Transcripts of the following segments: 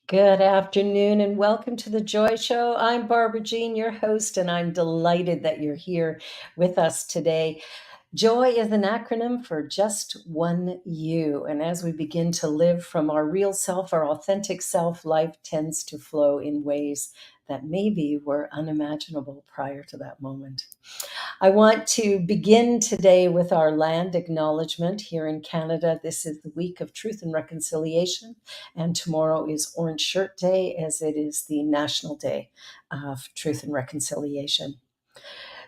Good afternoon and welcome to the Joy Show. I'm Barbara Jean, your host, and I'm delighted that you're here with us today. Joy is an acronym for just one you. And as we begin to live from our real self, our authentic self, life tends to flow in ways that maybe were unimaginable prior to that moment. I want to begin today with our land acknowledgement here in Canada. This is the week of Truth and Reconciliation, and tomorrow is Orange Shirt Day, as it is the National Day of Truth and Reconciliation.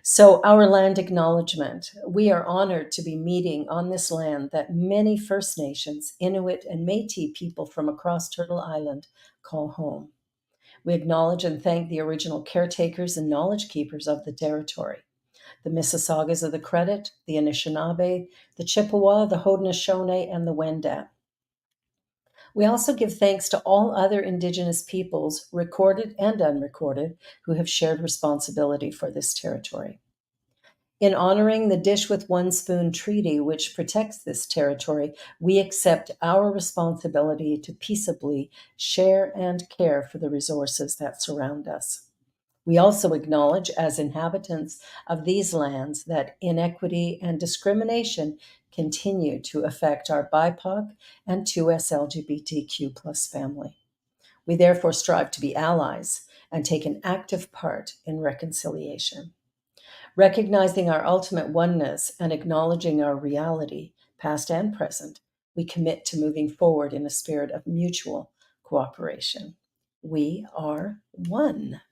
So, our land acknowledgement, we are honored to be meeting on this land that many First Nations, Inuit, and Métis people from across Turtle Island call home. We acknowledge and thank the original caretakers and knowledge keepers of the territory, the Mississaugas of the Credit, the Anishinaabe, the Chippewa, the Haudenosaunee, and the Wendat. We also give thanks to all other Indigenous peoples, recorded and unrecorded, who have shared responsibility for this territory. In honoring the Dish with One Spoon Treaty, which protects this territory, we accept our responsibility to peaceably share and care for the resources that surround us. We also acknowledge, as inhabitants of these lands, that inequity and discrimination continue to affect our BIPOC and 2S LGBTQ plus family. We therefore strive to be allies and take an active part in reconciliation. Recognizing our ultimate oneness and acknowledging our reality, past and present, we commit to moving forward in a spirit of mutual cooperation. We are one.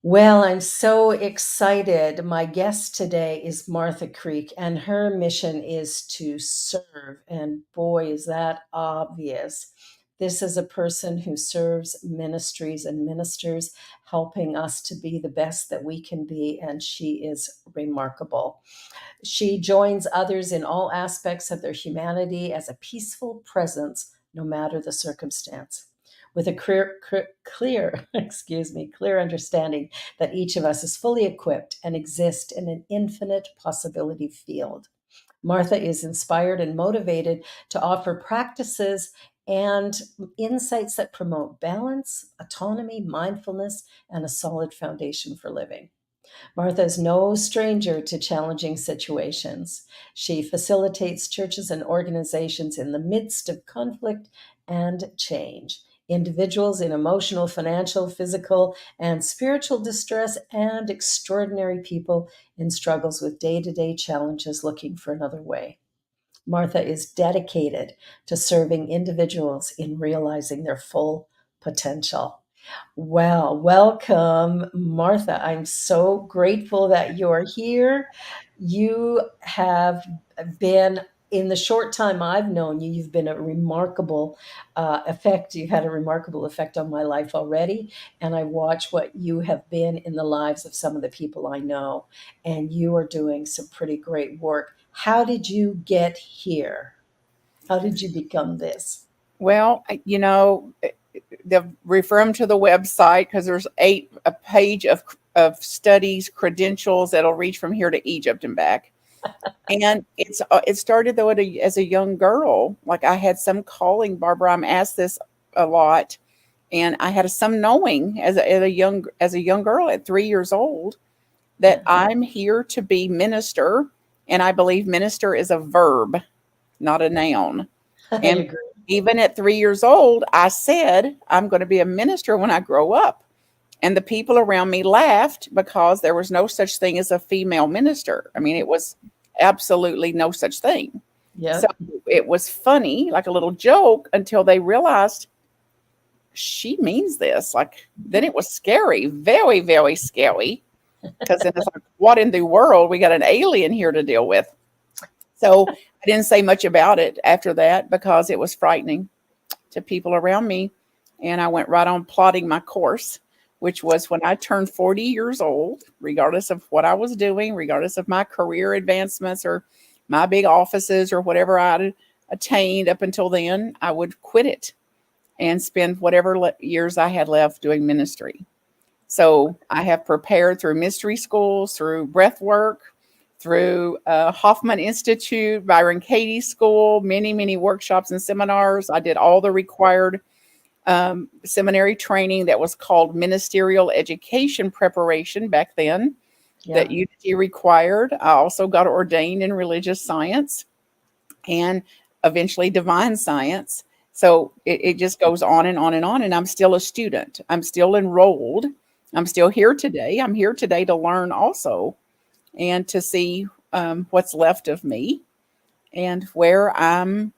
Well, I'm so excited. My guest today is Martha Creek, and her mission is to serve. And boy, is that obvious. This is a person who serves ministries and ministers, helping us to be the best that we can be, and she is remarkable. She joins others in all aspects of their humanity as a peaceful presence, no matter the circumstance, with a clear, clear understanding that each of us is fully equipped and exist in an infinite possibility field. Martha is inspired and motivated to offer practices and insights that promote balance, autonomy, mindfulness, and a solid foundation for living. Martha is no stranger to challenging situations. She facilitates churches and organizations in the midst of conflict and change, individuals in emotional, financial, physical, and spiritual distress, and extraordinary people in struggles with day to day challenges looking for another way. Martha is dedicated to serving individuals in realizing their full potential. Well, welcome, Martha. I'm so grateful that you're here. You have been, in the short time I've known you, you've been a remarkable effect. You've had a remarkable effect on my life already. And I watch what you have been in the lives of some of the people I know. And you are doing some pretty great work. How did you get here? How did you become this? Well, they'll refer them to the website because there's a page of studies, credentials that'll reach from here to Egypt and back. And it started though as a young girl. Like I had some calling, Barbara. I'm asked this a lot, and I had some knowing as a young girl at 3 years old that Yeah, I'm here to be minister, and I believe minister is a verb, not a noun. I And agree. even at 3 years old, I said, I'm going to be a minister when I grow up. And the people around me laughed because there was no such thing as a female minister. I mean, it was absolutely no such thing. So Yep. it was funny, like a little joke, until they realized she means this. Like, then it was scary, very, very scary. Because then it's like, what in the world? We got an alien here to deal with. So I didn't say much about it after that because it was frightening to people around me. And I went right on plotting my course, which was when I turned 40 years old, regardless of what I was doing, regardless of my career advancements or my big offices or whatever I'd attained up until then, I would quit it and spend whatever years I had left doing ministry. So I have prepared through mystery schools, through breath work, through Hoffman Institute, Byron Katie School, many, many workshops and seminars. I did all the required seminary training that was called ministerial education preparation back then that Yeah. Unity required. I also got ordained in religious science and eventually divine science. So it just goes on and on and on. And I'm still a student. I'm still enrolled. I'm still here today. I'm here today to learn also and to see what's left of me and where I'm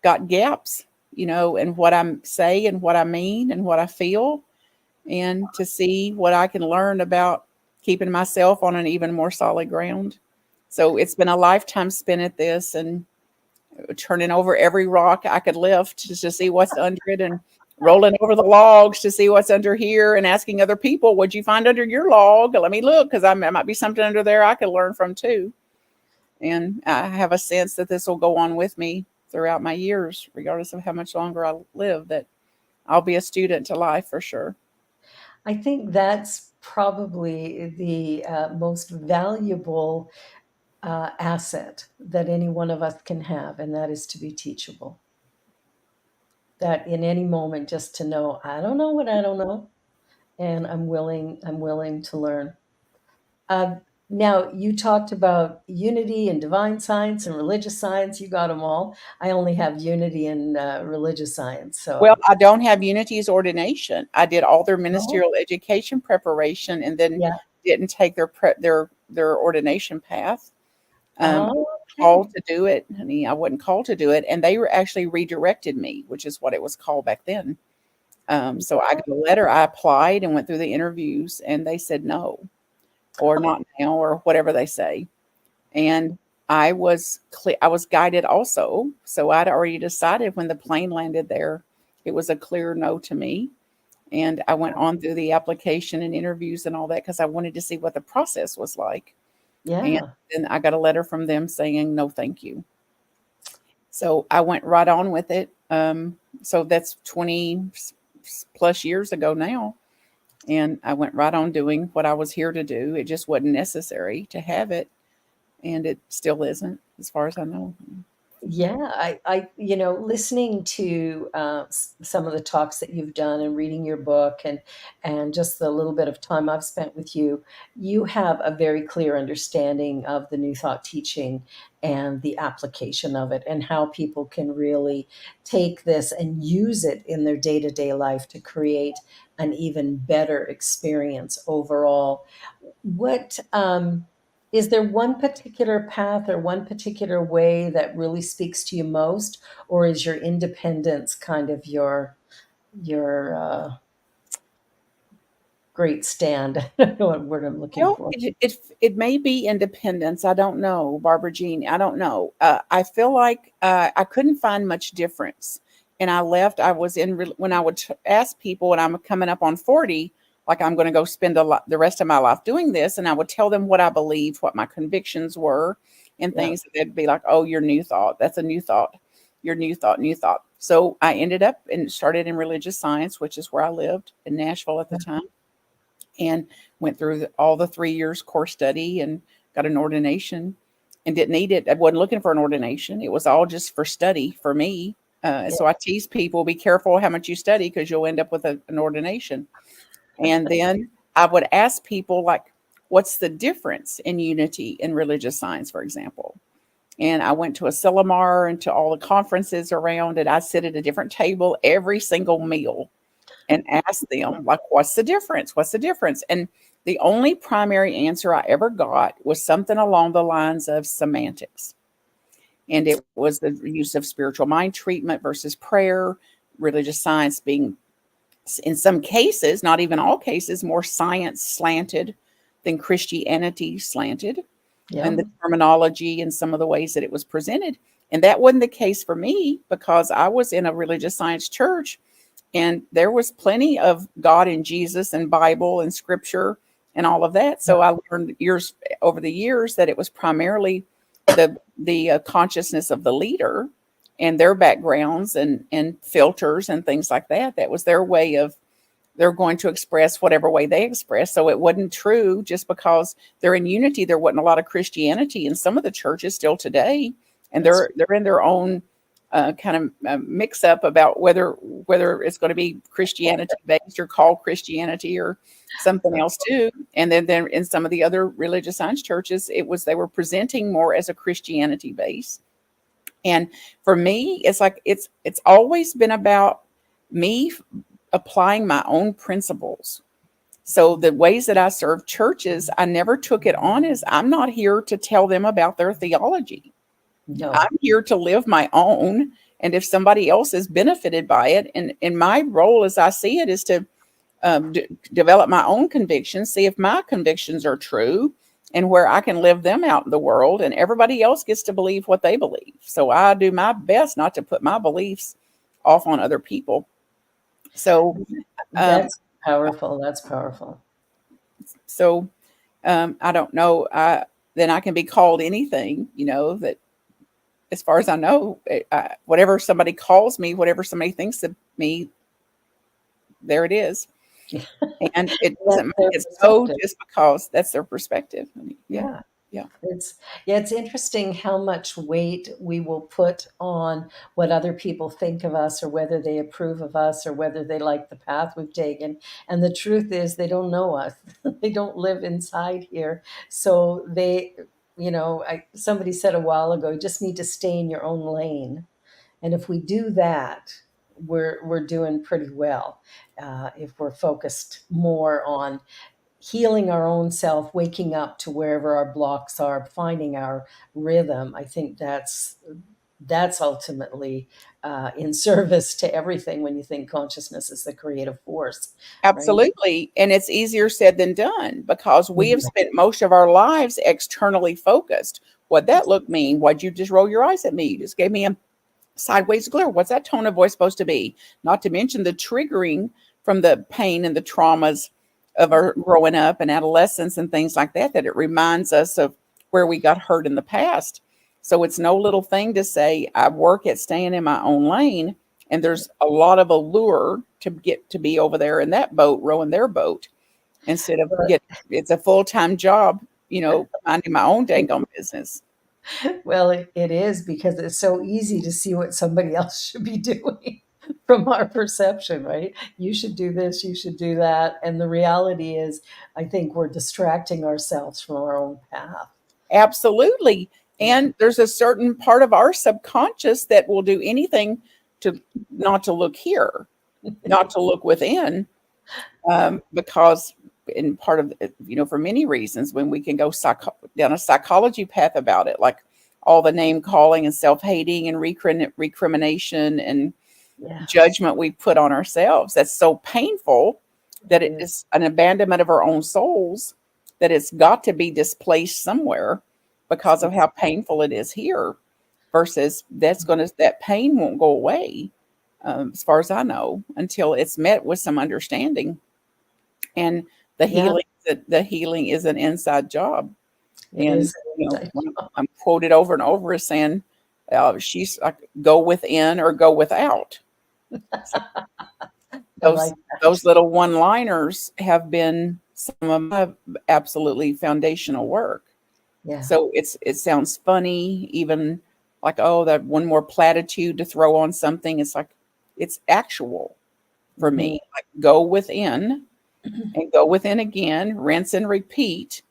got gaps, and what I'm say and what I mean and what I feel, and to see what I can learn about keeping myself on an even more solid ground. So it's been a lifetime spent at this and turning over every rock I could lift just to see what's under it and rolling over the logs to see what's under here and asking other people, what'd you find under your log? Let me look because there might be something under there I could learn from too. And I have a sense that this will go on with me throughout my years, regardless of how much longer I live, that I'll be a student to life for sure. I think that's probably the most valuable asset that any one of us can have, and that is to be teachable. That in any moment, just to know, I don't know what I don't know, and I'm willing to learn. Uh, Now, you talked about unity and divine science and religious science. You got them all. I only have unity and religious science. Well, So, I don't have Unity's ordination. I did all their oh, ministerial education preparation and then yeah. didn't take their ordination path. I Oh, wasn't called okay. to do it. I mean, I wasn't called to do it, and they were actually redirected me, which is what it was called back then. So I got a letter. I applied and went through the interviews, and they said no, or not now, or whatever they say. And I was guided also. So I'd already decided when the plane landed there, it was a clear no to me. And I went on through the application and interviews and all that because I wanted to see what the process was like. And Yeah. then I got a letter from them saying no, thank you. So I went right on with it. So that's 20 plus years ago now. And I went right on doing what I was here to do. It just wasn't necessary to have it. And it still isn't, as far as I know. Yeah, listening to some of the talks that you've done and reading your book and just the little bit of time I've spent with you, you have a very clear understanding of the New Thought teaching and the application of it and how people can really take this and use it in their day-to-day life to create an even better experience overall. What is there one particular path or one particular way that really speaks to you most, or is your independence kind of your great stand? I don't know what word I'm looking Well, for. it may be independence. I don't know, Barbara Jean. I don't know. I feel like I couldn't find much difference, and I left. I was in when I would ask people when I'm coming up on 40, like I'm going to go spend the rest of my life doing this, and I would tell them what I believed, what my convictions were, and Yeah. things. They'd be like, "Oh, your new thought. That's a new thought. Your new thought, new thought." So I ended up and started in religious science, which is where I lived in Nashville at the time, and went through all the 3 years course study and got an ordination and didn't need it. I wasn't looking for an ordination. It was all just for study for me. Yeah. So I tease people, be careful how much you study because you'll end up with an ordination. And then I would ask people, like, what's the difference in unity in religious science, for example? And I went to a Sillamar and to all the conferences around it. I sit at a different table every single meal and ask them, like, what's the difference? What's the difference? And the only primary answer I ever got was something along the lines of semantics. And it was the use of spiritual mind treatment versus prayer, religious science being, in some cases, not even all cases, more science slanted than Christianity slanted, Yeah. and the terminology and some of the ways that it was presented. And that wasn't the case for me because I was in a religious science church and there was plenty of God and Jesus and Bible and scripture and all of that. Yeah. So I learned years over the years that it was primarily the consciousness of the leader and their backgrounds and filters and things like that. That was their way of they're going to express whatever way they express. So it wasn't true just because they're in unity. There wasn't a lot of Christianity in some of the churches still today, and That's they're in their own kind of mix up about whether it's going to be Christianity based or called Christianity or something else too. And then in some of the other religious science churches, it was they were presenting more as a Christianity base. And for me, it's like it's always been about me applying my own principles. So the ways that I serve churches, I never took it on as I'm not here to tell them about their theology. No. I'm here to live my own. And if somebody else is benefited by it, and my role as I see it is to develop my own convictions, see if my convictions are true, and where I can live them out in the world, and everybody else gets to believe what they believe. So I do my best not to put my beliefs off on other people. So, um, That's powerful. That's powerful. so I don't know. Then I can be called anything, that as far as I know, whatever somebody calls me, whatever somebody thinks of me, there it is. And it That's doesn't make their it so perspective. just because that's their perspective. I mean, yeah, Yeah. yeah, It's yeah, it's interesting how much weight we will put on what other people think of us or whether they approve of us or whether they like the path we've taken. And the truth is they don't know us. They don't live inside here. So somebody said a while ago, you just need to stay in your own lane. And if we do that, we're doing pretty well. If we're focused more on healing our own self, waking up to wherever our blocks are, finding our rhythm, I think that's ultimately in service to everything when you think consciousness is the creative force, right? absolutely. And it's easier said than done because we have Mhm. spent most of our lives externally focused. What that look mean? Why'd you just roll your eyes at me? You just gave me a sideways glare. What's that tone of voice supposed to be? Not to mention the triggering from the pain and the traumas of our growing up and adolescence and things like that, that it reminds us of where we got hurt in the past. So it's no little thing to say, I work at staying in my own lane. And there's a lot of allure to get to be over there in that boat, rowing their boat, instead of But, getting it's a full time job, minding my own dang on business. well, it is because it's so easy to see what somebody else should be doing from our perception, right? You should do this, you should do that. And the reality is, I think we're distracting ourselves from our own path. Absolutely. Yeah. And there's a certain part of our subconscious that will do anything to not to look here, not to look within, because in part of for many reasons, when we can go down a psychology path about it, like all the name calling and self hating and recrimination and Yeah, judgment we put on ourselves, that's so painful that it it is. is an abandonment of our own souls, that it's got to be displaced somewhere because of how painful it is here, versus that pain won't go away, as far as I know, until it's met with some understanding. And the Yeah, healing is an inside job. it And is an inside when job. I'm quoted over and over as saying, she's like, go within or go without. So I like that. those little one-liners have been some of my absolutely foundational work. Yeah. So it sounds funny, even like, oh, that one more platitude to throw on something. It's like it's actual for Mhm. me. Like go within and go within again, rinse and repeat.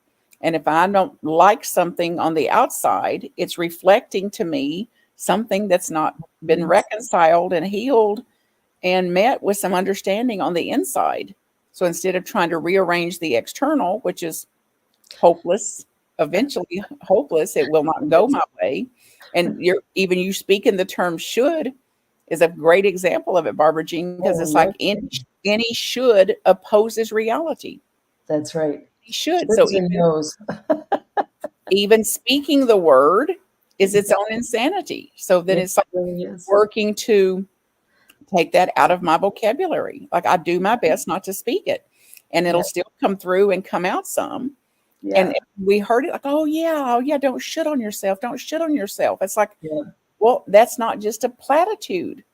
And if I don't like something on the outside, it's reflecting to me something that's not been reconciled and healed and met with some understanding on the inside. So instead of trying to rearrange the external, which is hopeless, eventually hopeless, it will not go It's my way. And you speaking the term should is a great example of it, Barbara Jean, because oh, it's no like kidding. any should opposes reality. That's right. He should. So Shoulds and knows. even speaking the word is its own insanity. So then It it's like really is. working to take that out of my vocabulary. Like I do my best not to speak it, and Yeah, it'll still come through and come out some. And yeah, we heard it like, oh yeah, don't shit on yourself. Don't shit on yourself. It's like, yeah. well, that's not just a platitude.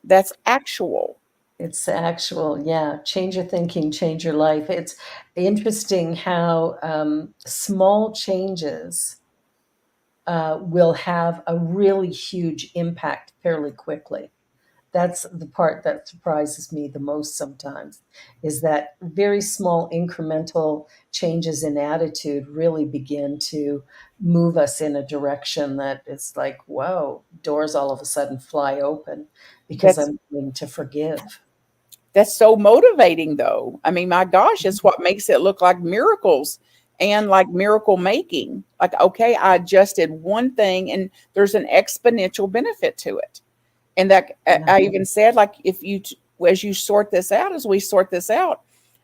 That's actual. It's actual, yeah. Change your thinking, change your life. It's interesting how small changes will have a really huge impact fairly quickly. That's the part that surprises me the most sometimes, is that very small incremental changes in attitude really begin to move us in a direction that is like, whoa, doors all of a sudden fly open because That's I'm willing to forgive. That's so motivating, though. I mean, my gosh, it's what makes it look like miracles and like miracle making. Like, okay, I just did one thing and there's an exponential benefit to it. And that Yeah. I even said, like, if you, as you sort this out, as we sort this out,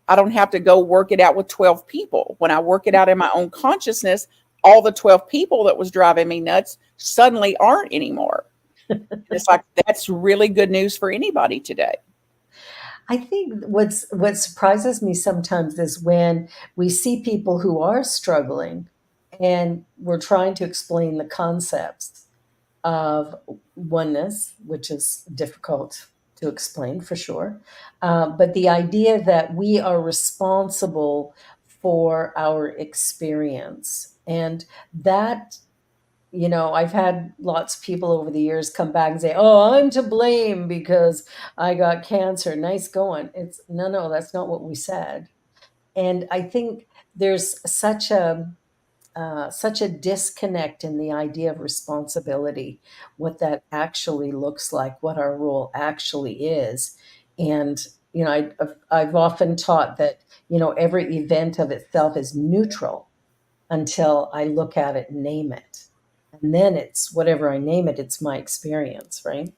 I don't have to go work it out with 12 people. When I work it out in my own consciousness, all the 12 people that was driving me nuts suddenly aren't anymore. And it's like, that's really good news for anybody today. I think what surprises me sometimes is when we see people who are struggling and we're trying to explain the concepts of oneness, which is difficult to explain for sure. But the idea that we are responsible for our experience, and that, I've had lots of people over the years come back and say, "Oh, I'm to blame because I got cancer." Nice going. It's no, no, that's not what we said. And I think there's such a disconnect in the idea of responsibility, what that actually looks like, what our role actually is. And, I've often taught that, every event of itself is neutral until I look at it and name it. And then it's whatever I name it, it's my experience, right?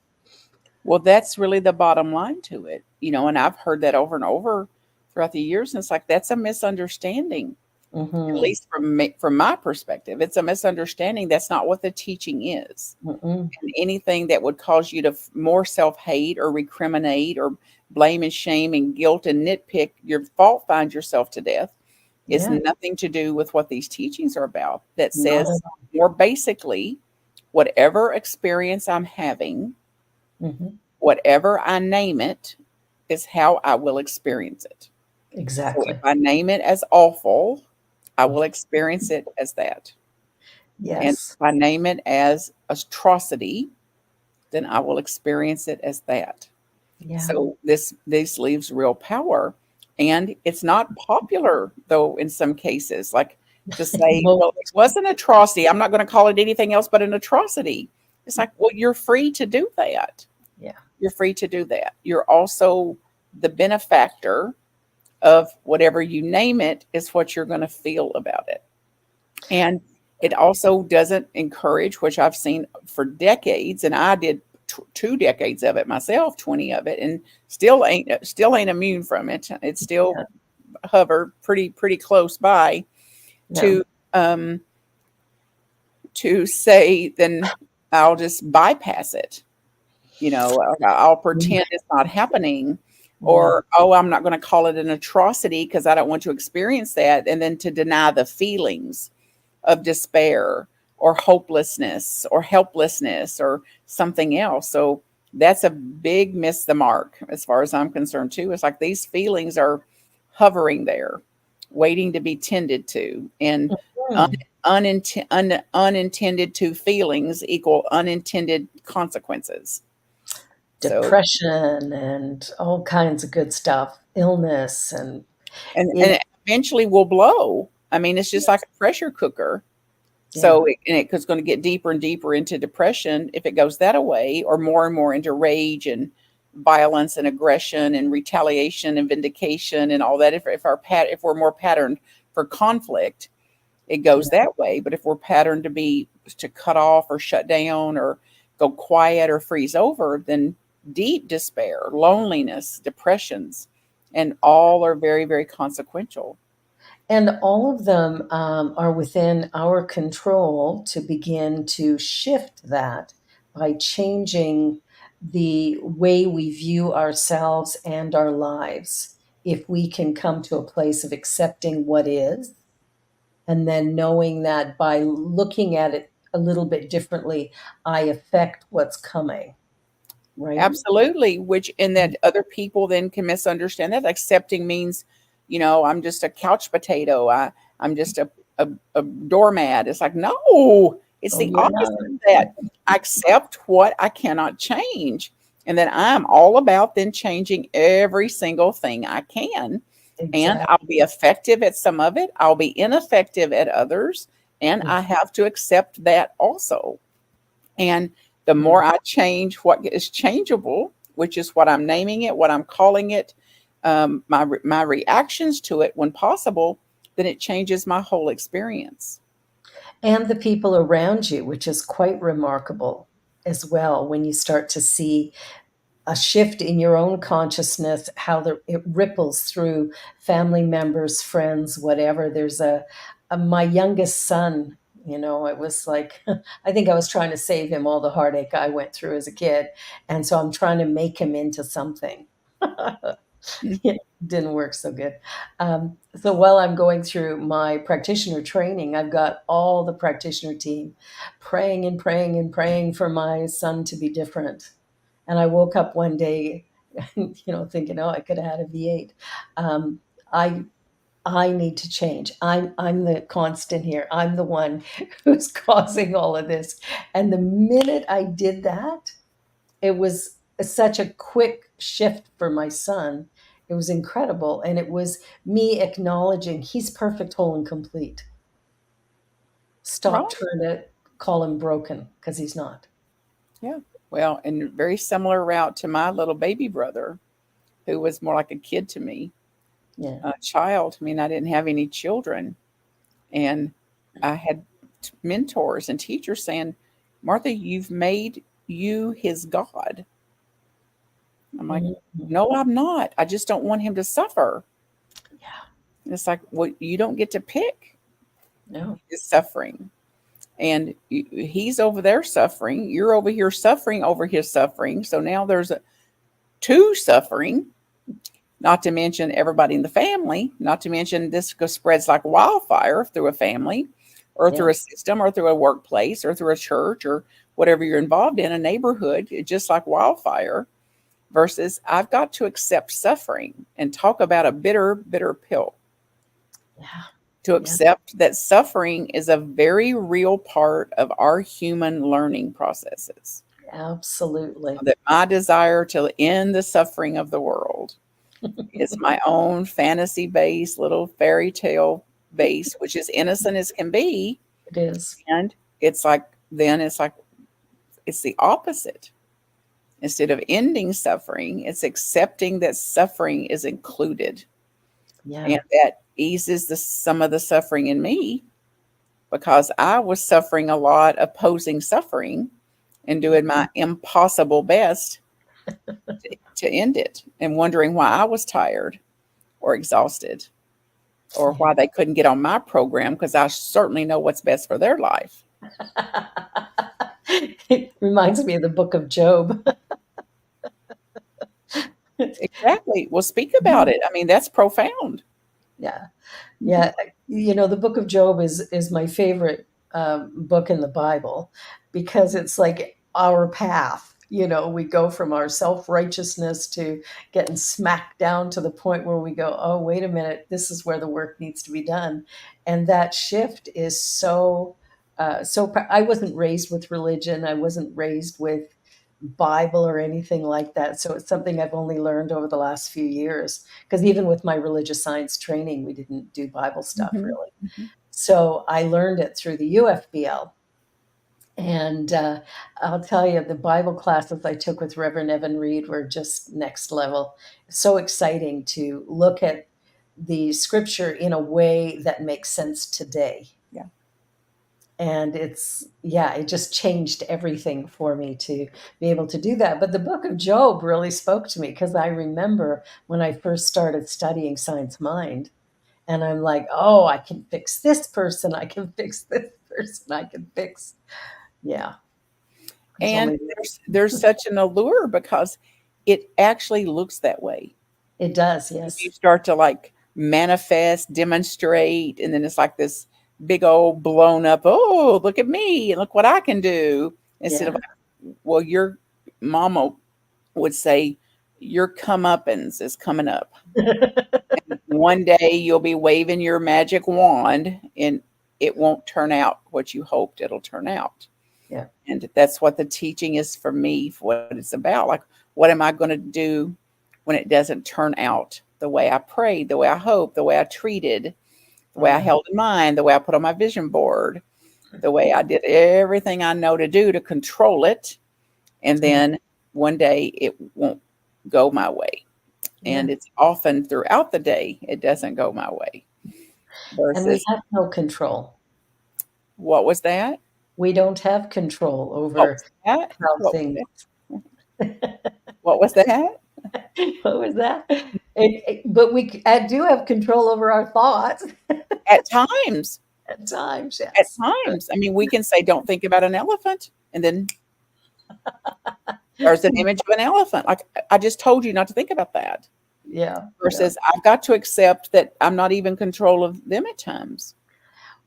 Well, that's really the bottom line to it, and I've heard that over and over throughout the years. And it's like, that's a misunderstanding, at Mm-hmm. least from my perspective. It's a misunderstanding. That's not what the teaching is. Mm-mm. And anything that would cause you to more self hate or recriminate or blame and shame and guilt and nitpick your fault, find yourself to death, is Yeah, nothing to do with what these teachings are about. That not says, at all. more basically, whatever experience I'm having, Hmm. whatever I name it, is how I will experience it. So if Exactly. I name it as awful, I will experience it as that. And Yes. if I name it as atrocity, then I will experience it as that. Yeah. So this leaves real power. And it's not popular though in some cases, like to say, Most. well, it was an atrocity. I'm not going to call it anything else but an atrocity. It's like, well, you're free to do that. Yeah. You're free to do that. You're also the benefactor of whatever you name it is what you're going to feel about it. And it also doesn't encourage, which I've seen for decades, and I did 2 decades of it myself, 20 of it, and still ain't immune from it. It's still Yeah. hover pretty close by Yeah. to um to say then I'll just bypass it. I'll Mm. pretend it's not happening, Mm. or, oh, I'm not going to call it an atrocity because I don't want to experience that. And then to deny the feelings of despair or hopelessness or helplessness or something else. So that's a big miss the mark as far as I'm concerned, too. It's like these feelings are hovering there, waiting to be tended to. And un- Mm. unintended to feelings equal unintended consequences. So, Depression and all kinds of good stuff, illness, and and it, it eventually will blow. I mean, it's just like yes, a pressure cooker. yeah, So, it's going to get deeper and deeper into depression if it goes that away, or more and more into rage and violence and aggression and retaliation and vindication and all that. If we're more patterned for conflict, it goes yeah. that way. But if we're patterned to cut off or shut down or go quiet or freeze over, then deep despair, loneliness, depressions, and all are very, very consequential. And all of them are within our control to begin to shift that by changing the way we view ourselves and our lives. If we can come to a place of accepting what is, and then knowing that by looking at it a little bit differently, I affect what's coming, right? Absolutely, which in that other people then can misunderstand that. Accepting means, I'm just a couch potato. I'm just a doormat. It's like, no, It's Oh, the you're opposite not. of that. I accept what I cannot change. And then I'm all about then changing every single thing I can. And Exactly. I'll be effective at some of it, I'll be ineffective at others. And I have to accept that also. And the Mhm. more I change what is changeable, which is what I'm naming it, what I'm calling it, my reactions to it when possible, then it changes my whole experience. And the people around you, which is quite remarkable as well when you start to see a shift in your own consciousness, how it ripples through family members, friends, whatever. There's my youngest son, it was like, I think I was trying to save him all the heartache I went through as a kid. And so I'm trying to make him into something. It didn't work so good. So while I'm going through my practitioner training, I've got all the practitioner team praying and praying and praying for my son to be different. And I woke up one day, thinking, oh, I could have had a V8. Um, I I need to change. I'm the constant here. I'm the one who's causing all of this. And the minute I did that, it was such a quick shift for my son. It was incredible. And it was me acknowledging he's perfect, whole, and complete. Stop Right. trying to call him broken because he's not. Yeah. Well, and very similar route to my little baby brother, who was more like a kid to me, Yeah. a child. I mean, I didn't have any children. And I had mentors and teachers saying, Martha, you've made you his God. I'm like, Mhm. no, I'm not. I just don't want him to suffer. Yeah. And it's like, well, you don't get to pick No. his suffering. And he's over there suffering. You're over here suffering over his suffering. So now there's two suffering, not to mention everybody in the family, not to mention this spreads like wildfire through a family or Yeah. through a system or through a workplace or through a church or whatever you're involved in, a neighborhood, just like wildfire. Versus, I've got to accept suffering and talk about a bitter, bitter pill. Yeah. To Yeah. accept that suffering is a very real part of our human learning processes. Absolutely. That my desire to end the suffering of the world is my own fantasy based little fairy tale base, which is innocent as can be. It is. And it's like, it's the opposite. Instead of ending suffering, it's accepting that suffering is included. Yeah. And that eases some of the suffering in me because I was suffering a lot, opposing suffering and doing my impossible best to end it and wondering why I was tired or exhausted or Yeah. why they couldn't get on my program because I certainly know what's best for their life. It reminds me of the book of Job. Exactly. Well, speak about it. I mean, that's profound. Yeah. Yeah, the Book of Job is my favorite book in the Bible because it's like our path. We go from our self righteousness to getting smacked down to the point where we go, oh, wait a minute, this is where the work needs to be done, and that shift is so. I wasn't raised with religion. I wasn't raised with Bible or anything like that. So it's something I've only learned over the last few years. Because even with my religious science training, we didn't do Bible stuff Mhm, really. mhm. So I learned it through the UFBL. And I'll tell you, the Bible classes I took with Reverend Evan Reed were just next level. So exciting to look at the scripture in a way that makes sense today. Yeah. And it just changed everything for me to be able to do that. But the book of Job really spoke to me because I remember when I first started studying science mind, and I'm like, oh, I can fix this person, I can fix this person, I can fix. Yeah, it's And only. there's such an allure because it actually looks that way. It does, You yes. start to like manifest, demonstrate, and then it's like this big old blown up, oh, look at me and look what I can do. Instead of Yeah. like, well, your mama would say, your comeuppance is coming up. One day you'll be waving your magic wand and it won't turn out what you hoped it'll turn out. Yeah. And that's what the teaching is for me, for what it's about. Like, what am I going to do when it doesn't turn out the way I prayed, the way I hoped, the way I treated, the way I Mm, held in mind, the way I put on my vision board, the way I did everything I know to do to control it. And yeah. then one day it won't go my way. Yeah. And it's often throughout the day it doesn't go my way. And we Versus, have no control. what was that? We don't have control What over was that? how What was things. that? What was that? What was that? But I do have control over our thoughts At times, at times. at Yes. times. I mean, we can say, don't think about an elephant. And then there's an image of an elephant. Like, I just told you not to think about that. Yeah. Yeah. Versus, I've got to accept that I'm not even in control of them at times.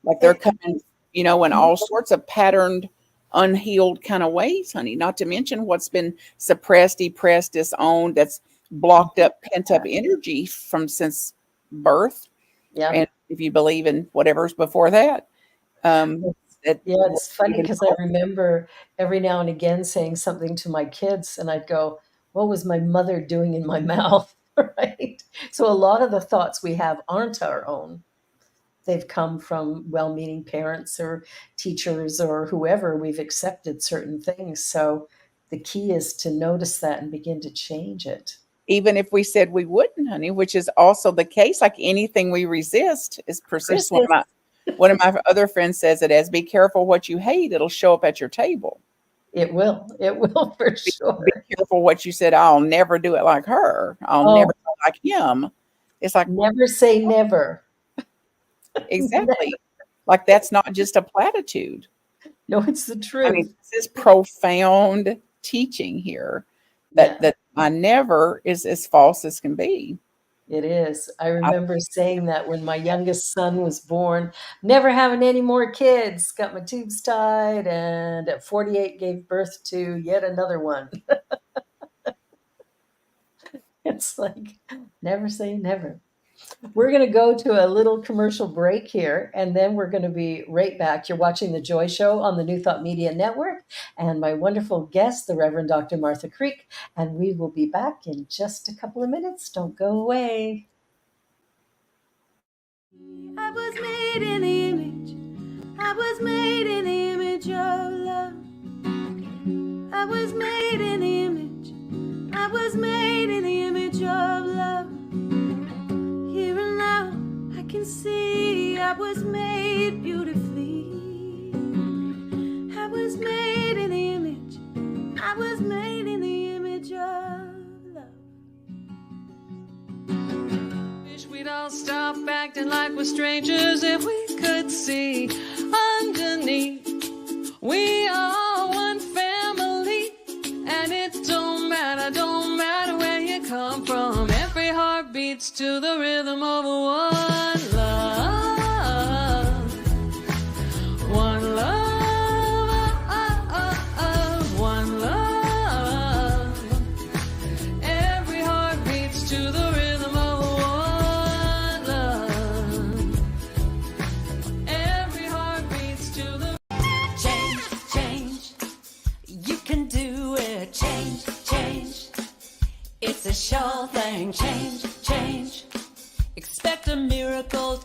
Like, they're It, coming, in all sorts of patterned, unhealed kind of ways, honey. Not to mention what's been suppressed, depressed, disowned, that's blocked up, pent up energy from since birth. yeah. And if you believe in whatever's before that, that Yeah, wasn't it's funny even because I remember every now and again saying something to my kids, and I'd go, "What was my mother doing in my mouth?" Right? So a lot of the thoughts we have aren't our own. They've come from well-meaning parents or teachers or whoever. We've accepted certain things. So the key is to notice that and begin to change it. even if we said we wouldn't, honey, which is also the case. Like, anything we resist is persist. One of my Persist. other friends says it as, be careful what you hate, it'll show up at your table. It will. It will for Be sure. careful what you said, I'll never do it like her. I'll never Oh, be like him. It's like, never say never. exactly. Like, that's not just a platitude. No, it's the I mean, truth. this is profound teaching here, that Yeah. I never is as false as can be. It is. I I, remember saying that when my youngest son was born, never having any more kids, got my tubes tied, and at 48 gave birth to yet another one. It's like, never say never. We're going to go to a little commercial break here, and then we're going to be right back. You're watching The Joy Show on the New Thought Media Network, and my wonderful guest, the Reverend Dr. Martha Creek, and we will be back in just a couple of minutes. Don't go away. I was made in the image. I was made in the image of love. I was made in the image. I was made in the image of love. Here and now I can see I was made beautifully. I was made in the image. I was made in the image of love. Wish we'd all stop acting like we're strangers if we could see underneath. We are one family, and it don't matter where you come from. Every heart beats to the rhythm of one love. One love, one love. Every heart beats to the rhythm of one love. Every heart beats to the Change, change, you can do it. Change, change, it's a sure thing. Change, change, expect a miracle.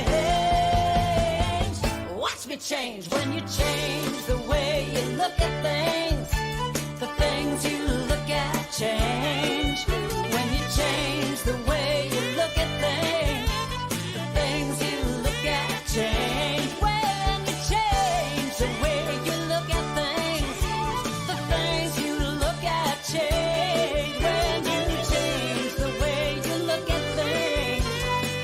Change, watch me change. When you change the way you look at things, the things you look at change. When you change the way you look at things, the things you look at change. When you change the way you look at things, the things you look at change. When you change the way you look at things,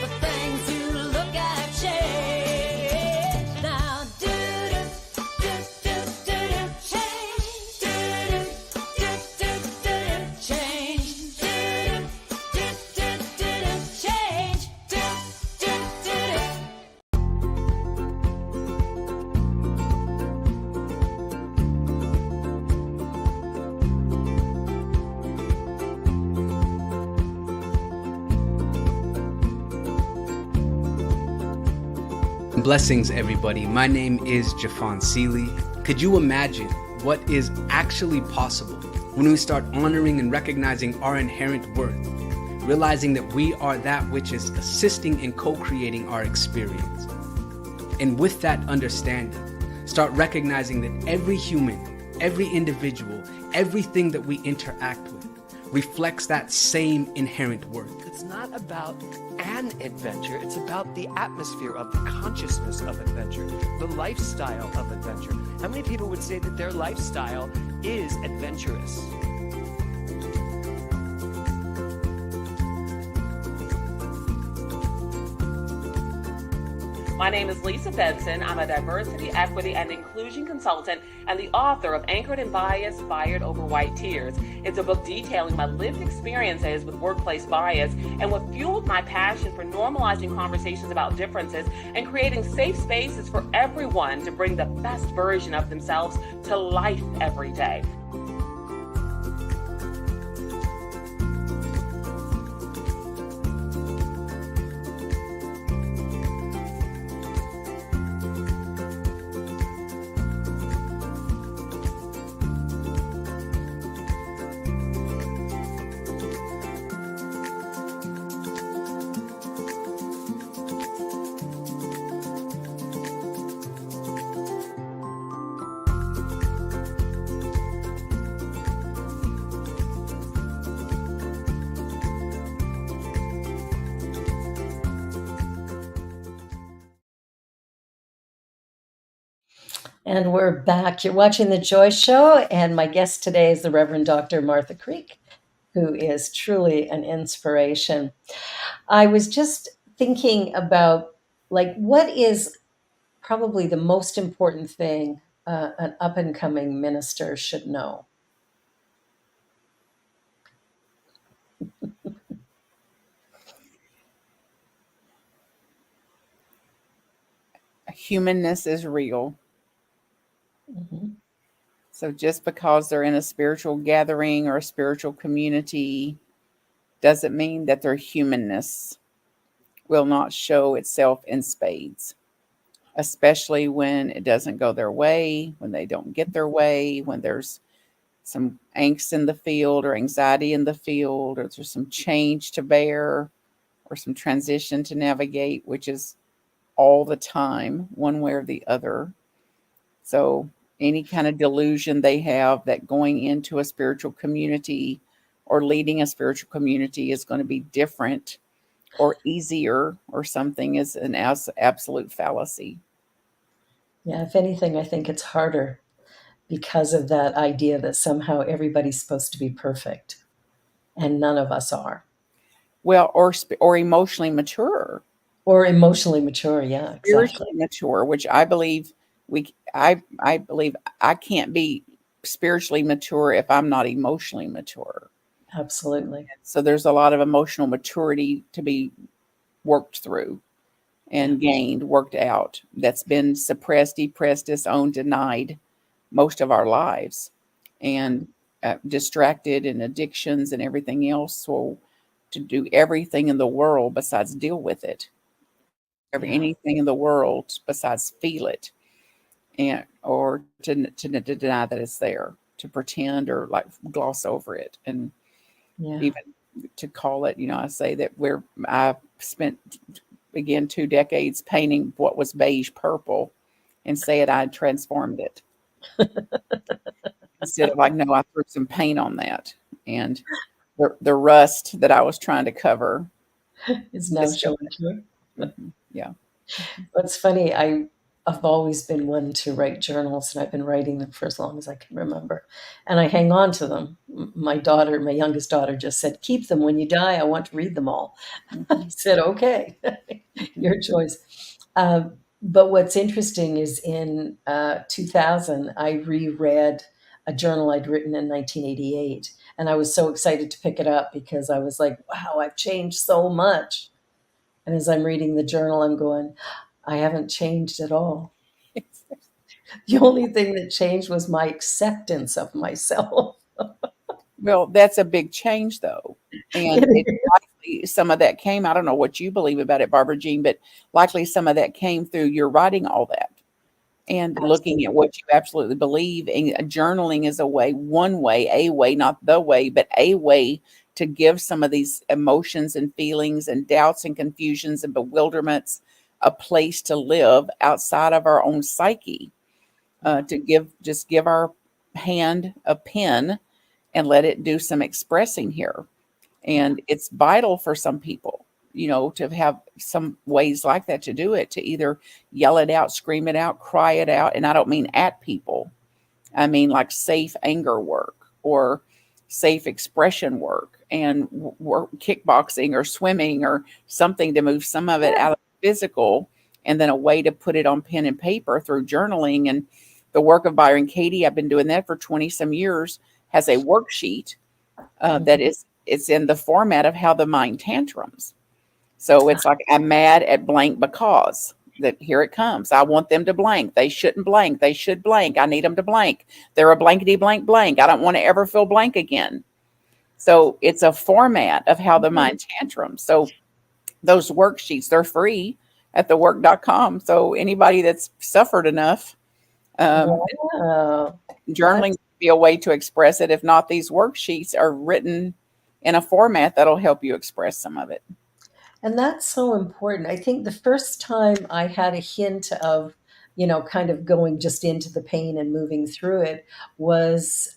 the things you look at change. Now do do do do do change. Do do do do do change. Do do do do do change. Blessings, everybody. My name is Jafon Seeley. Could you imagine what is actually possible when we start honoring and recognizing our inherent worth, realizing that we are that which is assisting and co-creating our experience? And with that understanding, start recognizing that every human, every individual, everything that we interact with reflects that same inherent worth. It's not about an adventure, it's about the atmosphere of the consciousness of adventure, the lifestyle of adventure. How many people would say that their lifestyle is adventurous? My name is Lisa Benson. I'm a diversity, equity, and inclusion consultant and the author of Anchored in Bias, Fired Over White Tears. It's a book detailing my lived experiences with workplace bias and what fueled my passion for normalizing conversations about differences and creating safe spaces for everyone to bring the best version of themselves to life every day. And we're back. You're watching The Joy Show, and my guest today is the Reverend Dr. Martha Creek, who is truly an inspiration. I was just thinking about, like, what is probably the most important thing an up and coming minister should know? Humanness is real. Mhm. So just because they're in a spiritual gathering or a spiritual community doesn't mean that their humanness will not show itself in spades, especially when it doesn't go their way, when they don't get their way, when there's some angst in the field or anxiety in the field, or there's some change to bear or some transition to navigate, which is all the time, one way or the other. So any kind of delusion they have that going into a spiritual community or leading a spiritual community is going to be different or easier or something is an absolute fallacy. Yeah, if anything, I think it's harder because of that idea that somehow everybody's supposed to be perfect, and none of us are. Well, or emotionally mature, Or emotionally mature. Yeah, exactly. spiritually mature, which I believe I believe I can't be spiritually mature if I'm not emotionally mature. Absolutely. So there's a lot of emotional maturity to be worked through and gained, worked out, that's been suppressed, depressed, disowned, denied most of our lives, and distracted and addictions and everything else. So to do everything in the world besides deal with it, Yeah. anything in the world besides feel it, and or to deny that it's there, to pretend or like gloss over it, and Yeah. even to call it, I say that I spent again 2 decades painting what was beige purple and say it I transformed it. Instead of like, no, I threw some paint on that. And the rust that I was trying to cover Is now is still showing through. there. Yeah. It's funny. I've always been one to write journals, and I've been writing them for as long as I can remember, and I hang on to them. My daughter, my youngest daughter, just said, "Keep them. When you die, I want to read them all." I said, "Okay, your choice." But what's interesting is in 2000, I reread a journal I'd written in 1988, and I was so excited to pick it up because I was like, "Wow, I've changed so much." And as I'm reading the journal, I'm going, I haven't changed at all. The only thing that changed was my acceptance of myself. Well, that's a big change though. And It it's is. likely some of that came, I don't know what you believe about it, Barbara Jean, but likely some of that came through your writing all that and looking at Absolutely. what you absolutely believe. And journaling is a way, one way, a way, not the way, but a way to give some of these emotions and feelings and doubts and confusions and bewilderments a place to live outside of our own psyche. To give our hand a pen and let it do some expressing here. Yeah. And it's vital for some people, to have some ways like that to do it, to either yell it out, scream it out, cry it out. And I don't mean at people, I mean like safe anger work or safe expression work and work, kickboxing or swimming or something to move some of it Yeah. out of the physical, and then a way to put it on pen and paper through journaling. And the work of Byron Katie, I've been doing that for 20 some years, has a worksheet that is it's in the format of how the mind tantrums. So it's like I'm mad at blank because that here it comes. I want them to blank. They shouldn't blank. They should blank. I need them to blank. They're a blankety blank blank. I don't want to ever feel blank again. So it's a format of how the mind tantrums. So those worksheets, they're free at thework.com. So anybody that's suffered enough, um, Wow. journaling That's would be a way to express it. If not, these worksheets are written in a format that'll help you express some of it. And that's so important. I think the first time I had a hint of, kind of going just into the pain and moving through it was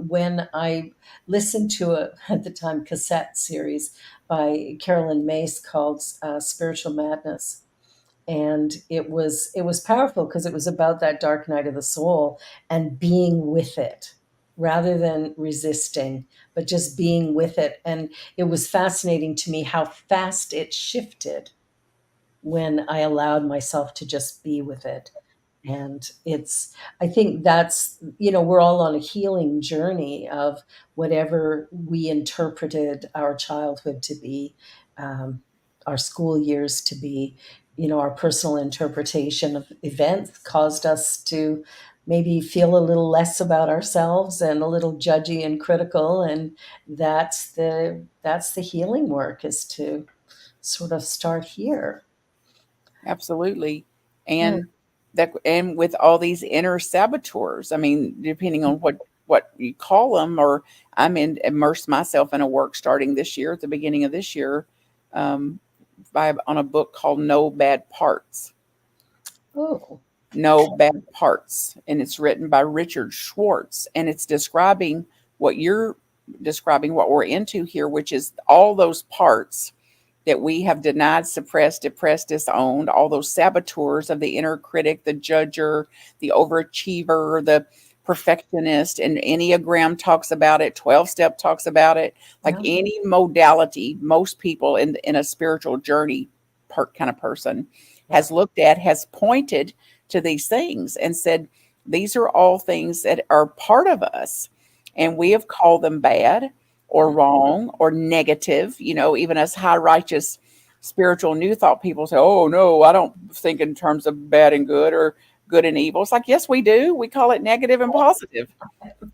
when I listened to at the time, cassette series by Carolyn Mace called Spiritual Madness. And it was powerful because it was about that dark night of the soul and being with it rather than resisting, but just being with it. And it was fascinating to me how fast it shifted when I allowed myself to just be with it. And I think we're all on a healing journey of whatever we interpreted our childhood to be, um, our school years to be, our personal interpretation of events caused us to maybe feel a little less about ourselves and a little judgy and critical. And that's the healing work, is to sort of start here. Absolutely. Yeah. And with all these inner saboteurs, I mean, depending on what you call them, or immerse myself in a work starting this year at the beginning of this year, um, on a book called No Bad Parts. Oh, No Bad Parts, and it's written by Richard Schwartz, and it's describing what you're describing, what we're into here, which is all those parts that we have denied, suppressed, depressed, disowned, all those saboteurs of the inner critic, the judger, the overachiever, the perfectionist, and Enneagram talks about it, 12-step talks about it, like yeah. any modality, most people in a spiritual journey kind of person Yeah. has looked at, has pointed to these things and said, these are all things that are part of us. And we have called them bad or wrong or negative. Even as high righteous spiritual new thought people say, oh, no, I don't think in terms of bad and good or good and evil. It's like, yes, we do. We call it negative and positive.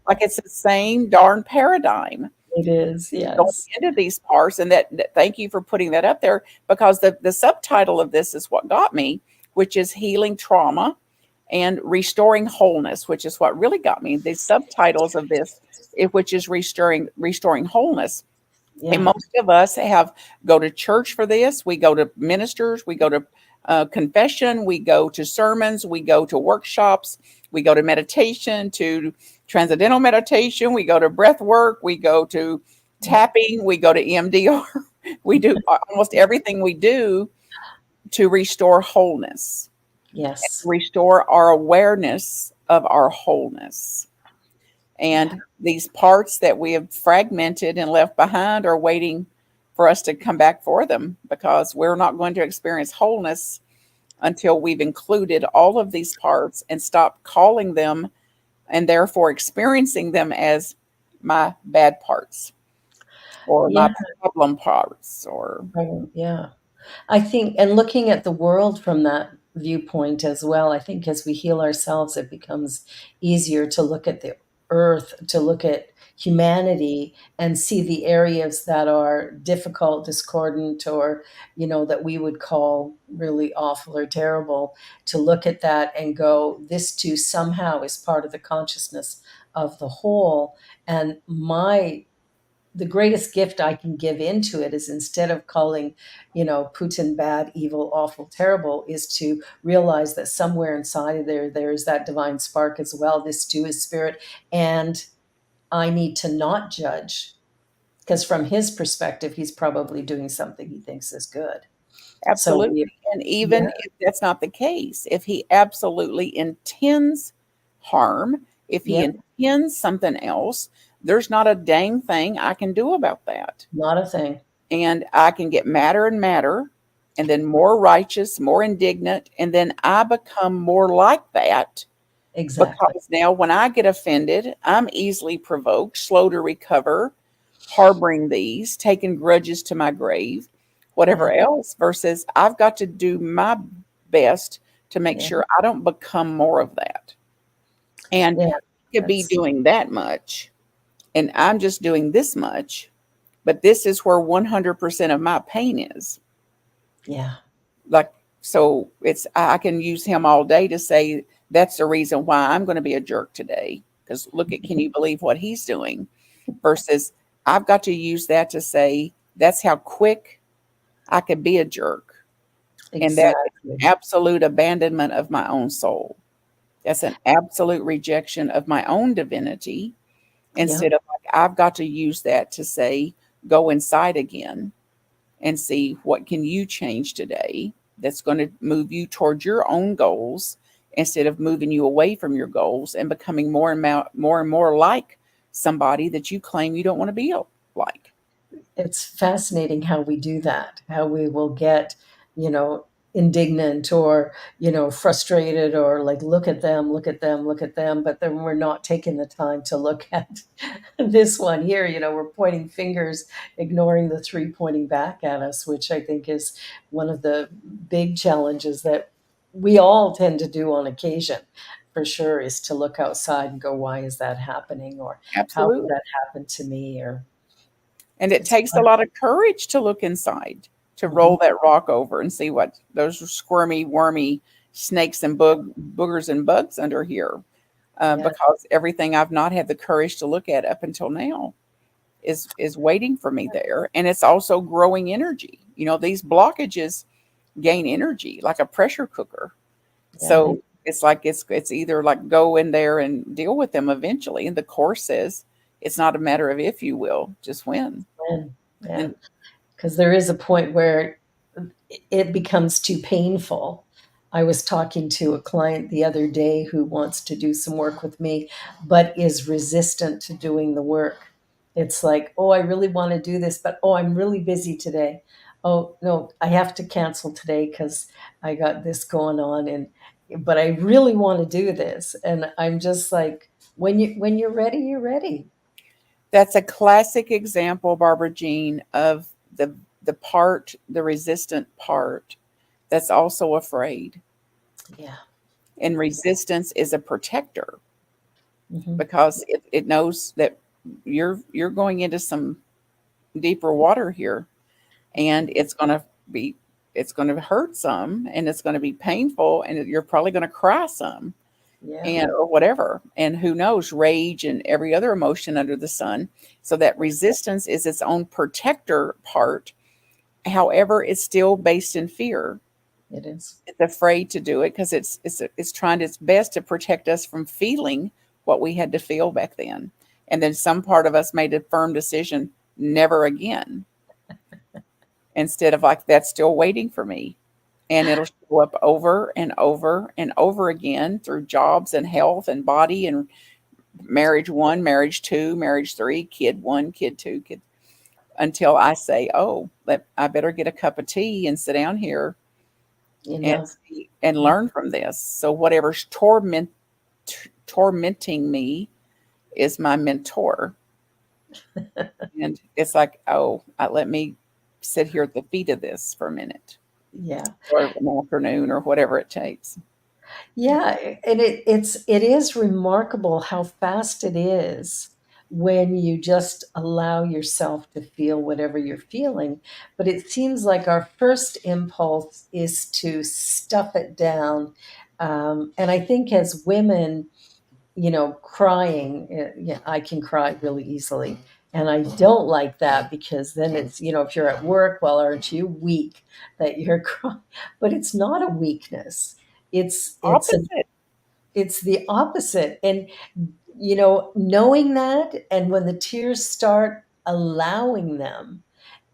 Like it's the same darn paradigm It is, going yes. into these parts. And thank you for putting that up there, because the subtitle of this is what got me, which is healing trauma and restoring wholeness, which is what really got me. The subtitles of this, which is restoring wholeness. And Yeah. most of us go to church for this. We go to ministers. We go to confession. We go to sermons. We go to workshops. We go to meditation, to transcendental meditation. We go to breath work. We go to tapping. We go to EMDR. We do almost everything we do to restore wholeness, Yes. restore our awareness of our wholeness. Yeah. And these parts that we have fragmented and left behind are waiting for us to come back for them, because we're not going to experience wholeness until we've included all of these parts and stop calling them and therefore experiencing them as my bad parts or Yeah. my problem parts or Right. Yeah. I think, and looking at the world from that viewpoint as well, I think as we heal ourselves, it becomes easier to look at the earth, to look at humanity and see the areas that are difficult, discordant, or, that we would call really awful or terrible, to look at that and go, this too somehow is part of the consciousness of the whole. And the greatest gift I can give into it is, instead of calling, Putin bad, evil, awful, terrible, is to realize that somewhere inside of there is that divine spark as well. This too is spirit. And I need to not judge, because from his perspective, he's probably doing something he thinks is good. So Absolutely. we, And even yeah, if that's not the case, if he absolutely intends harm, if he yep, intends something else, there's not a dang thing I can do about that. not a thing. And I can get madder and madder, and then more righteous, more indignant, and then I become more like that, Exactly. because now when I get offended, I'm easily provoked, slow to recover, harboring these, taking grudges to my grave, Yeah, whatever else, versus I've got to do my best to make yeah, sure I don't become more of that. And yeah. he could be That's, doing that much, and I'm just doing this much, but this is where 100% of my pain is. yeah, Like, so it's, I can use him all day to say that's the reason why I'm going to be a jerk today, because look at, can you believe what he's doing, versus I've got to use that to say that's how quick I could be a jerk, and that is exactly. absolute abandonment of my own soul. That's an absolute rejection of my own divinity, Yeah, instead of like, I've got to use that to say go inside again and see what can you change today that's going to move you towards your own goals, instead of moving you away from your goals and becoming more and more like somebody that you claim you don't want to be like. it's fascinating how we do that, how we will get, you know, indignant, or, frustrated, or like, look at them, look at them, look at them. But then we're not taking the time to look at this one here. We're pointing fingers, ignoring the three pointing back at us, which I think is one of the big challenges that we all tend to do on occasion, for sure, is to look outside and go, why is that happening? Or how could Absolutely. that happen to me? Or And it it's takes a fun. lot of courage to look inside, to roll Mhm. that rock over and see what those squirmy, wormy snakes and boogers and bugs under here. Yeah, Because everything I've not had the courage to look at up until now is waiting for me there, and it's also growing energy. These blockages gain energy like a pressure cooker. yeah, they So it's like it's either like go in there and deal with them eventually. And the course says it's not a matter of if, you will, just when. win. Yeah, And because there is a point where it becomes too painful. I was talking to a client the other day who wants to do some work with me, but is resistant to doing the work. It's like, oh, I really want to do this, but oh, I'm really busy today. Oh, no, I have to cancel today because I got this going on, and but I really want to do this. And I'm just like, when you're ready, you're ready. that's a classic example, Barbara Jean, of the resistant part that's also afraid. Yeah. And resistance is a protector, Hmm. because it knows that you're going into some deeper water here, and be it's going to hurt some, and it's going to be painful, and you're probably going to cry some, Yeah. and or whatever, and who knows, rage and every other emotion under the sun. So that resistance is its own protector part. However, it's still based in fear. It is. It's afraid to do it because it's trying its best to protect us from feeling what we had to feel back then. And then some part of us made a firm decision, never again, instead of like, that's still waiting for me. And it'll show up over and over and over again through jobs and health and body and marriage one, marriage two, marriage three, kid one, kid two, kid, until I say, oh, I better get a cup of tea and sit down here and Enough. see and learn from this. So whatever's tormenting me is my mentor. And it's like, oh, let me sit here at the feet of this for a minute Yeah. or an afternoon or whatever it takes. Yeah, and it is remarkable how fast it is when you just allow yourself to feel whatever you're feeling. But it seems like our first impulse is to stuff it down. And I think as women, crying, yeah, I can cry really easily. And I don't like that because then it's, if you're at work, well, aren't you weak that you're crying? But it's not a weakness. Opposite. It's the opposite. And knowing that, and when the tears start, allowing them.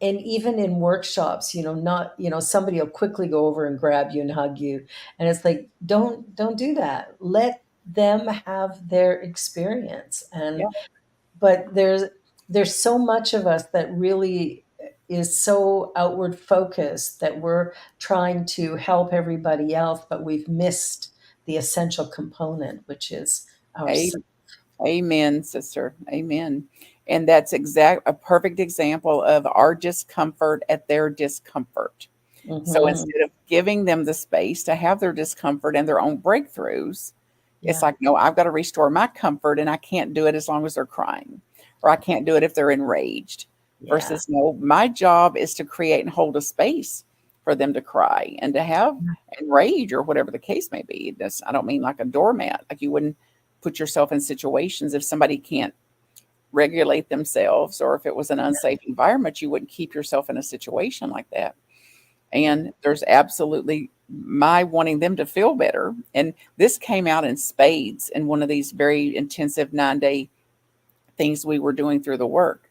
And even in workshops, not, somebody will quickly go over and grab you and hug you. And it's like, don't do that. Let them have their experience. Yeah. But there's so much of us that really is so outward focused that we're trying to help everybody else, but we've missed the essential component, which is A- ourselves. Amen, sister. Amen. And that's a perfect example of our discomfort at their discomfort. So Hmm. instead of giving them the space to have their discomfort and their own breakthroughs, it's Yeah. like, no, I've got to restore my comfort and I can't do it as long as they're crying, or I can't do it if they're enraged. Yeah. Versus, no, my job is to create and hold a space for them to cry and to have enrage or whatever the case may be. I don't mean like a doormat. Like you wouldn't put yourself in situations if somebody can't regulate themselves, or if it was an unsafe environment, you wouldn't keep yourself in a situation like that. Yeah. And there's absolutely my wanting them to feel better. And this came out in spades in one of these very intensive 9-day things we were doing through the work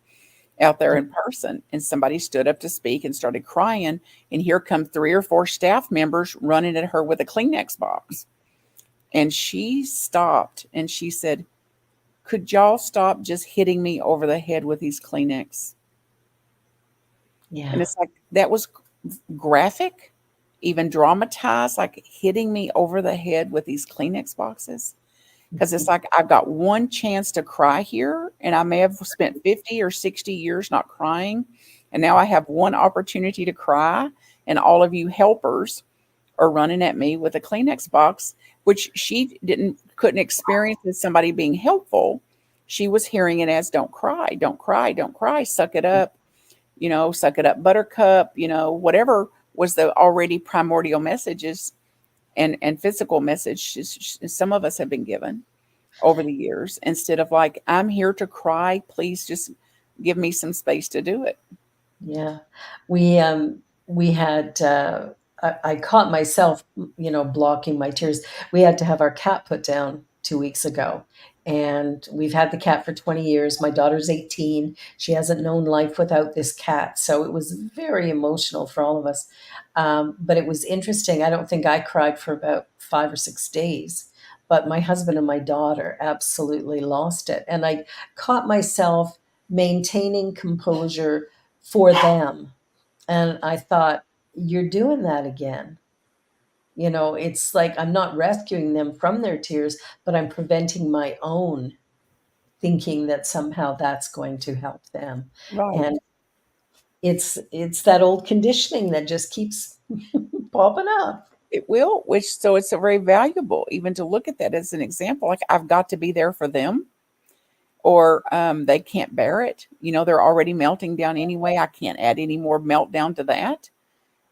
out there in person. And somebody stood up to speak and started crying. And here come 3 or 4 staff members running at her with a Kleenex box. And she stopped and she said, "Could y'all stop just hitting me over the head with these Kleenex?" And Yeah. it's like, that was graphic, even dramatized, like hitting me over the head with these Kleenex boxes. Because it's like, I've got one chance to cry here, and I may have spent 50 or 60 years not crying. And now I have one opportunity to cry, and all of you helpers are running at me with a Kleenex box, which she couldn't experience as somebody being helpful. She was hearing it as, don't cry, don't cry, don't cry, suck it up, buttercup, whatever was the already primordial messages and physical message some of us have been given over the years, instead of like, I'm here to cry, please just give me some space to do it. Yeah, we had I caught myself, blocking my tears. We had to have our cat put down 2 weeks ago, and we've had the cat for 20 years. My daughter's 18. She hasn't known life without this cat, so it was very emotional for all of us. But it was interesting. I don't think I cried for about 5 or 6 days, but my husband and my daughter absolutely lost it, and I caught myself maintaining composure for them. And I thought, you're doing that again. It's like I'm not rescuing them from their tears, but I'm preventing my own, thinking that somehow that's going to help them. Right. And it's that old conditioning that just keeps popping up. It will, which, so it's a very valuable even to look at that as an example. Like, I've got to be there for them, or they can't bear it. They're already melting down anyway. I can't add any more meltdown to that,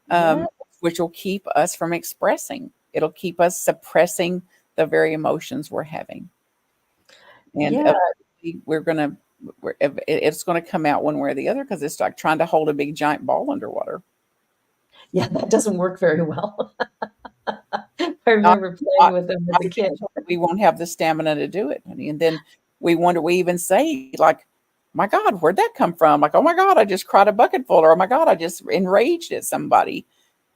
Yeah. which will keep us from expressing. It'll keep us suppressing the very emotions we're having. And Yeah. eventually it's going to come out one way or the other, because it's like trying to hold a big giant ball underwater. Yeah. That doesn't work very well. I Not, remember playing not, with them as not a kid. eventually. We won't have the stamina to do it, honey. And then we even say, like, my God, where'd that come from? Like, oh my God, I just cried a bucket full, or oh my God, I just enraged at somebody.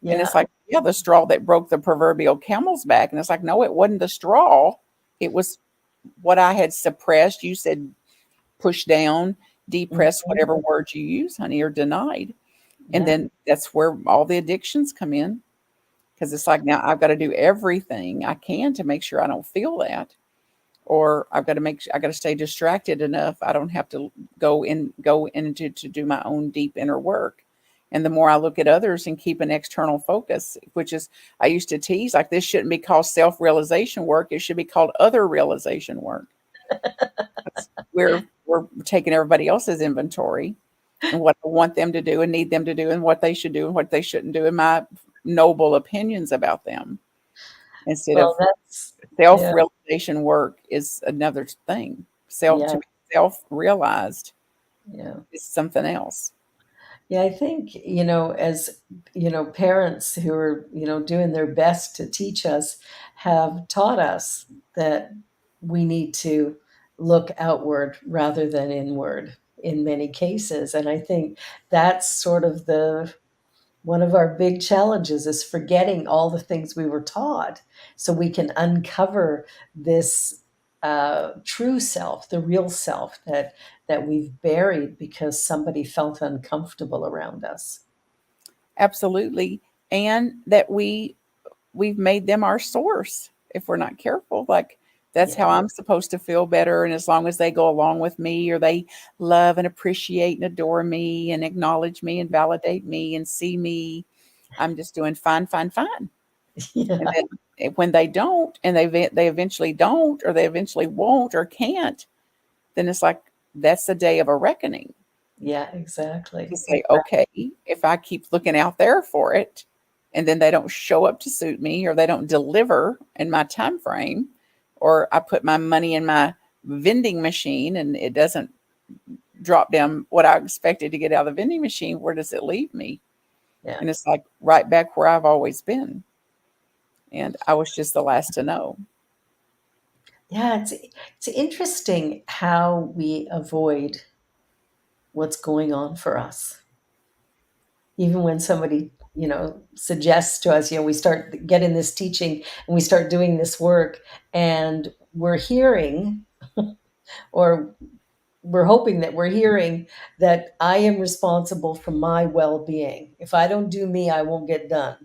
And it's Yeah. like, yeah, the straw that broke the proverbial camel's back. And it's like, no, it wasn't the straw. It was what I had suppressed. You said push down, depress, Mhm. whatever word you use, honey, or denied. And Yeah. then that's where all the addictions come in. Because it's like, now I've got to do everything I can to make sure I don't feel that. Or I got to stay distracted enough. I don't have to go into to do my own deep inner work. And the more I look at others and keep an external focus, which is, I used to tease, like, this shouldn't be called self realization work. It should be called other realization work. That's where we're taking everybody else's inventory and what I want them to do and need them to do and what they should do and what they shouldn't do and my noble opinions about them instead Well, of that's yeah, self-realization work is another thing. Self yeah, to be self-realized yeah. is something else. Yeah, I think, as, parents who are, doing their best to teach us have taught us that we need to look outward rather than inward in many cases. And I think that's sort of one of our big challenges is forgetting all the things we were taught so we can uncover this true self, the real self that we've buried because somebody felt uncomfortable around us. Absolutely. And that we've made them our source if we're not careful. Like that's Yeah, how I'm supposed to feel better. And as long as they go along with me or they love and appreciate and adore me and acknowledge me and validate me and see me, I'm just doing fine, fine, fine. And yeah, then when they don't, and they eventually don't, or they eventually won't or can't, then it's like that's the day of a reckoning yeah, to exactly. say, okay, if I keep looking out there for it, and then they don't show up to suit me, or they don't deliver in my time frame, or I put my money in my vending machine and it doesn't drop down what I expected to get out of the vending machine, where does it leave me? Yeah, And it's like right back where I've always been. And I was just the last to know. yeah. It's interesting how we avoid what's going on for us. Even when somebody suggests to us, we start getting this teaching and we start doing this work, and we're hearing or we're hoping that we're hearing that I am responsible for my well-being. If I don't do me, I won't get done,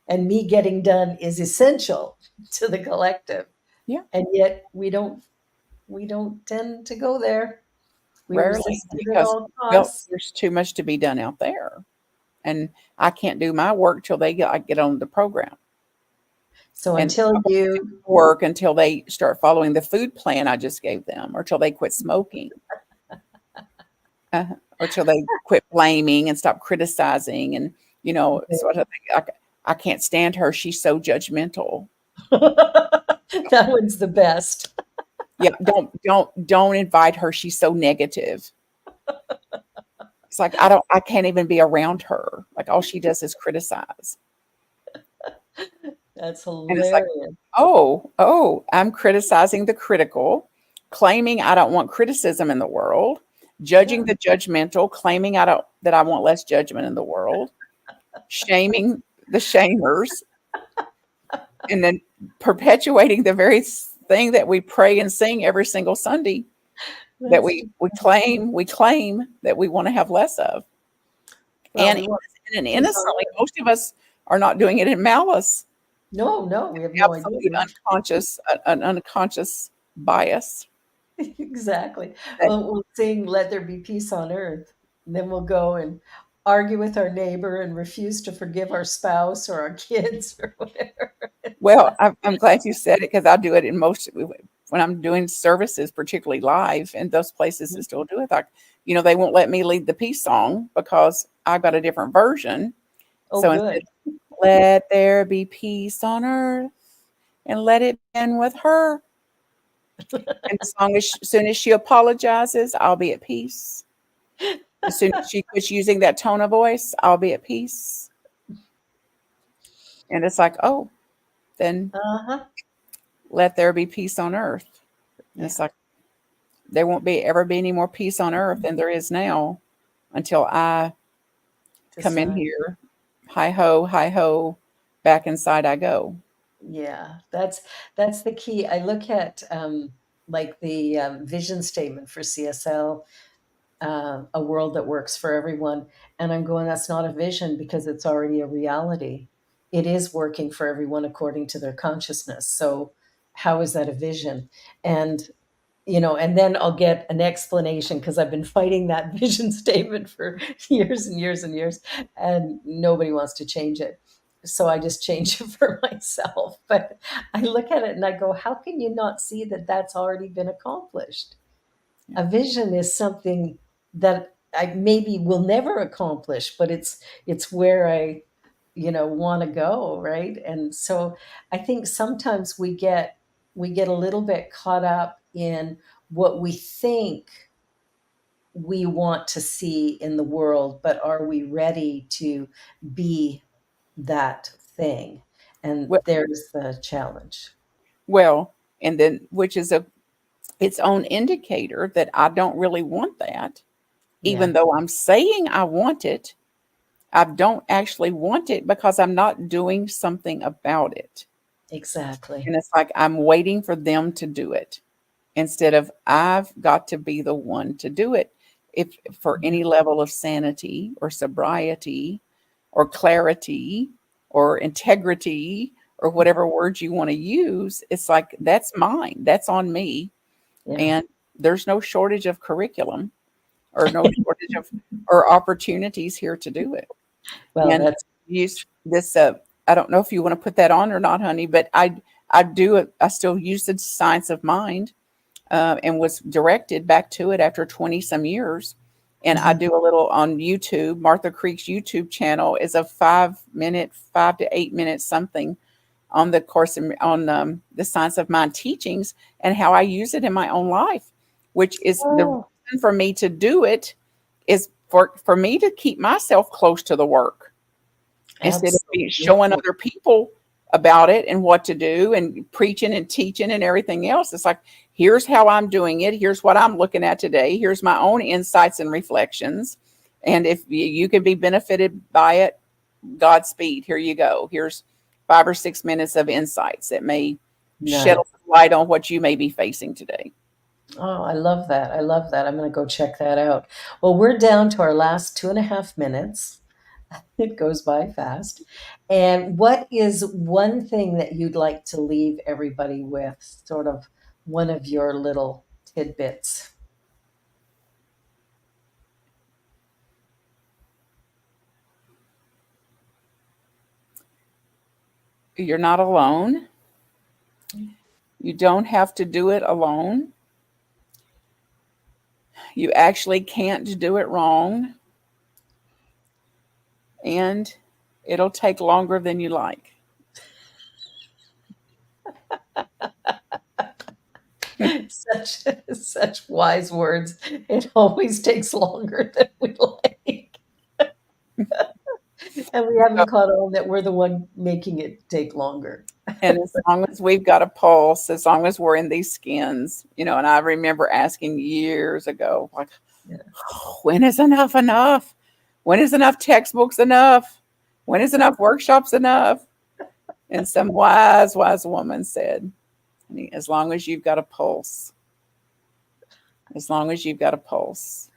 and me getting done is essential to the collective. Yeah, And yet we don't tend to go there. We rarely resist it at because, all well, costs. there's too much to be done out there. And I can't do my work till I get on the program. So And until I won't do you my work until they start following the food plan I just gave them, or till they quit smoking, or till they quit blaming and stop criticizing. And, sort of thing. I can't stand her. She's so judgmental. that one's the best. Yeah, don't invite her. She's so negative. It's like I can't even be around her. Like all she does is criticize. That's And it's like, hilarious. oh, I'm criticizing the critical, claiming I don't want criticism in the world, Yeah. judging the judgmental, claiming that I want less judgment in the world, shaming the shamers, and then perpetuating the very thing that we pray and sing every single Sunday that That's just, we claim that we want to have less of. well, And we want peace on innocently, earth. most of us are not doing it in malice. No, no, we have no idea. Absolutely unconscious, an unconscious bias Exactly. that, We'll sing "Let There Be Peace on Earth," and then we'll go and argue with our neighbor and refuse to forgive our spouse or our kids or whatever. It's well, like, I'm glad you said it because I do it in most when I'm doing services, particularly live, and those places that still do it. Like, they won't let me lead the peace song because I've got a different version. oh, So instead, good. let there be peace on earth and let it end with her. And as soon as she apologizes, I'll be at peace. As soon as she quits using that tone of voice, I'll be at peace. And it's like, oh, then Uh-huh. let there be peace on earth. And it's Yeah. like, there won't ever be any more peace on earth than there is now until I come in Decide. here, hi ho, back inside I go. Yeah, that's the key. I look at like the vision statement for CSL, a world that works for everyone, and I'm going, that's not a vision because it's already a reality. It is working for everyone according to their consciousness. So how is that a vision? And and then I'll get an explanation because I've been fighting that vision statement for years and years and years, and nobody wants to change it. So I just change it for myself. But I look at it and I go, how can you not see that that's already been accomplished? Yeah. A vision is something that I maybe will never accomplish, but it's where I, want to go, right? And so I think sometimes we get a little bit caught up in what we think we want to see in the world, but are we ready to be that thing? And Well, there's the challenge. well, and then which is a its own indicator that I don't really want that, Yeah, even though I'm saying I want it. I don't actually want it because I'm not doing something about it. exactly. And it's like I'm waiting for them to do it instead of I've got to be the one to do it. If for Yeah, any level of sanity or sobriety or clarity or integrity or whatever words you want to use, it's like that's mine. That's on me. yeah. And there's no shortage of curriculum or no shortage of or opportunities here to do it. Well, And that's use this I don't know if you want to put that on or not, honey, but I do it. I still use the science of mind, and was directed back to it after 20 some years. And I mhm. do a little on YouTube. Martha Creek's YouTube channel is a 5 minute, 5 to 8 minutes something on the course on the science of mind teachings and how I use it in my own life, which is the Oh, reason for me to do it is for me to keep myself close to the work instead of showing absolutely. other people about it and what to do and preaching and teaching and everything else. It's like, here's how I'm doing it. Here's what I'm looking at today. Here's my own insights and reflections. And if you can be benefited by it, Godspeed. Here you go. Here's 5 or 6 minutes of insights that may shed Nice. a light on what you may be facing today. Oh, I love that. I love that. I'm going to go check that out. Well, we're down to our last 2.5 minutes. It goes by fast. And what is one thing that you'd like to leave everybody with? Sort of one of your little tidbits. You're not alone. You don't have to do it alone. You actually can't do it wrong. And it'll take longer than you like. Such wise words. It always takes longer than we like. And we So, haven't caught on that we're the one making it take longer. and as long as we've got a pulse, as long as we're in these skins, and I remember asking years ago, like, Yeah. when is enough enough? When is enough textbooks enough? When is enough workshops enough? And some wise, wise woman said, "Honey, as long as you've got a pulse, as long as you've got a pulse,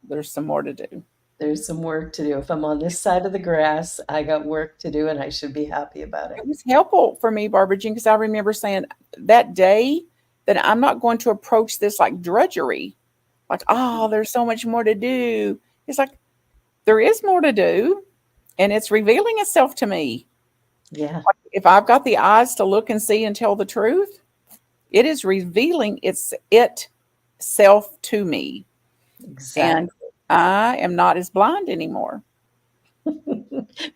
there's some more to do." There's some work to do. If I'm on this side of the grass, I got work to do and I should be happy about it. It was helpful for me, Barbara Jean, because I remember saying that day that I'm not going to approach this like drudgery, like, oh, there's so much more to do. It's like, there is more to do, and it's revealing itself to me. Yeah, If I've got the eyes to look and see and tell the truth, it is revealing itself to me. And exactly. I am not as blind anymore.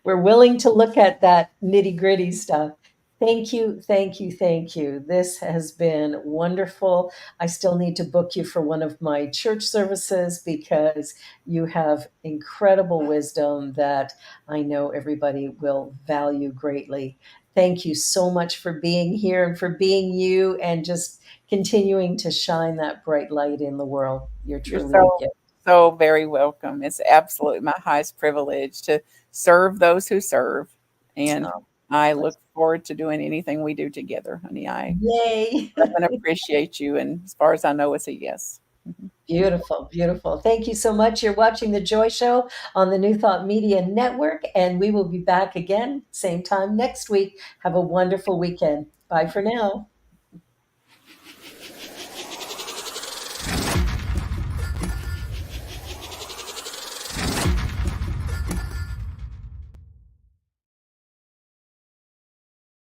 We're willing to look at that nitty gritty stuff. Thank you, thank you, thank you. This has been wonderful. I still need to book you for one of my church services because you have incredible wisdom that I know everybody will value greatly. Thank you so much for being here and for being you and just continuing to shine that bright light in the world. You're You're truly a so, gift. so very welcome. It's absolutely my highest privilege to serve those who serve. And Oh, I look forward to doing anything we do together, honey. I yay. love and appreciate you. And as far as I know, it's a yes. Mhm. Beautiful, beautiful. Thank you so much. You're watching The Joy Show on the New Thought Media Network, and we will be back again, same time next week. Have a wonderful weekend. Bye for now.